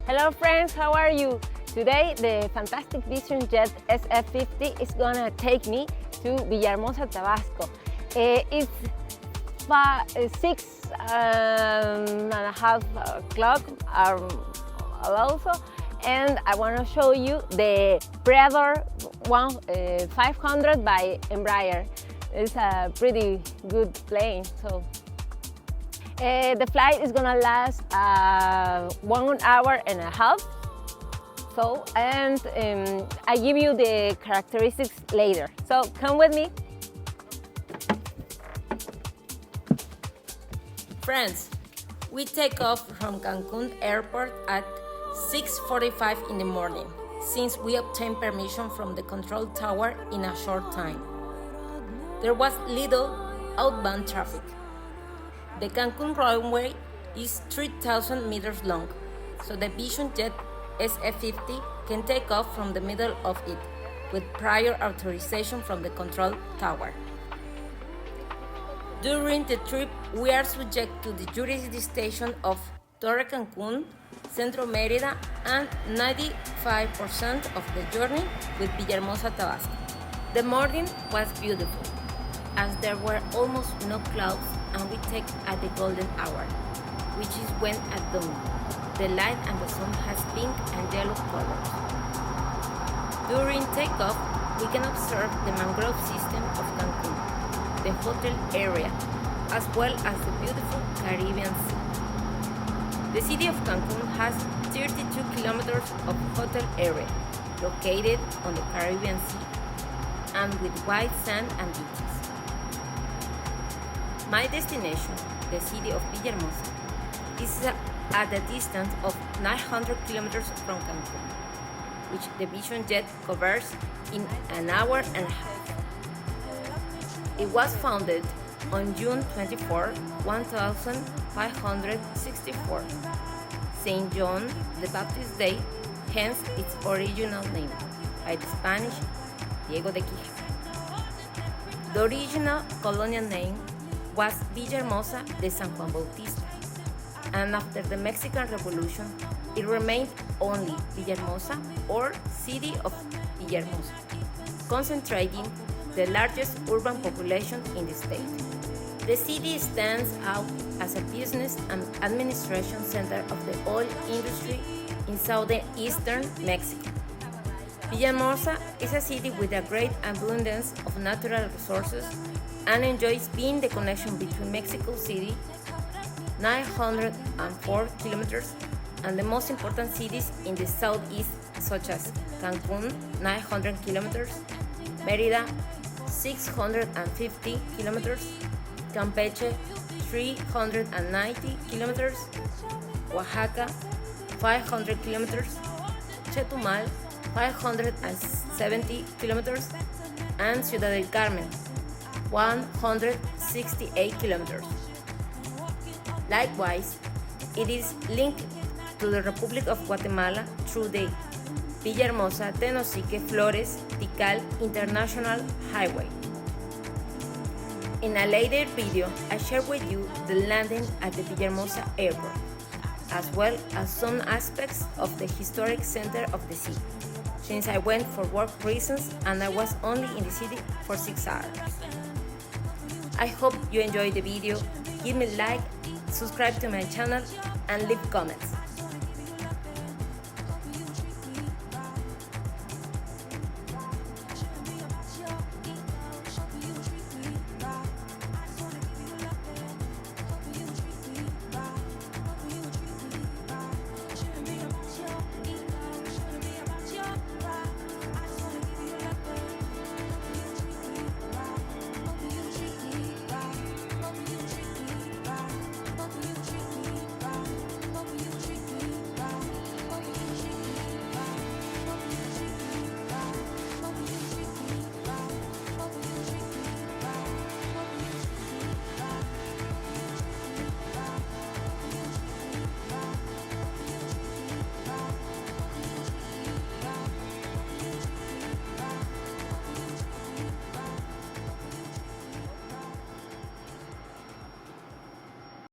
Hello friends, how are you? Today the fantastic Vision Jet SF50 is gonna take me to Villahermosa, Tabasco. It's 6:30 o'clock also, and I want to show you the Predator 500 by Embraer. It's a pretty good plane. The flight is gonna last 1 hour and a half. I give you the characteristics later. So come with me. Friends, we take off from Cancun airport at 6:45 in the morning, since we obtained permission from the control tower in a short time. There was little outbound traffic. The Cancun runway is 3,000 meters long, so the Vision Jet SF50 can take off from the middle of it with prior authorization from the control tower. During the trip, we are subject to the jurisdiction of Torre Cancun, Centro Mérida, and 95% of the journey with Villahermosa, Tabasco. The morning was beautiful, as there were almost no clouds, and we take at the golden hour, which is when at dawn, the light and the sun has pink and yellow colors. During takeoff, we can observe the mangrove system of Cancun, the hotel area, as well as the beautiful Caribbean Sea. The city of Cancun has 32 kilometers of hotel area, located on the Caribbean Sea, and with white sand and beaches. My destination, the city of Villahermosa, is at a distance of 900 kilometers from Cancun, which the Vision Jet covers in an hour and a half. It was founded on June 24, 1564, St. John the Baptist Day, hence its original name, by the Spanish Diego de Quija. The original colonial name was Villahermosa de San Juan Bautista, and after the Mexican Revolution, it remained only Villahermosa or City of Villahermosa, concentrating the largest urban population in the state. The city stands out as a business and administration center of the oil industry in southeastern Mexico. Villahermosa is a city with a great abundance of natural resources and enjoys being the connection between Mexico City, 904 kilometers, and the most important cities in the southeast, such as Cancun, 900 kilometers, Mérida, 650 kilometers, Campeche, 390 kilometers, Oaxaca, 500 kilometers, Chetumal, 570 kilometers, and Ciudad del Carmen, 168 kilometers. Likewise, it is linked to the Republic of Guatemala through the Villahermosa, Tenosique, Flores, Tikal International Highway. In a later video, I share with you the landing at the Villahermosa airport, as well as some aspects of the historic center of the city, since I went for work reasons and I was only in the city for 6 hours. I hope you enjoyed the video. Give me a like, subscribe to my channel, and leave comments.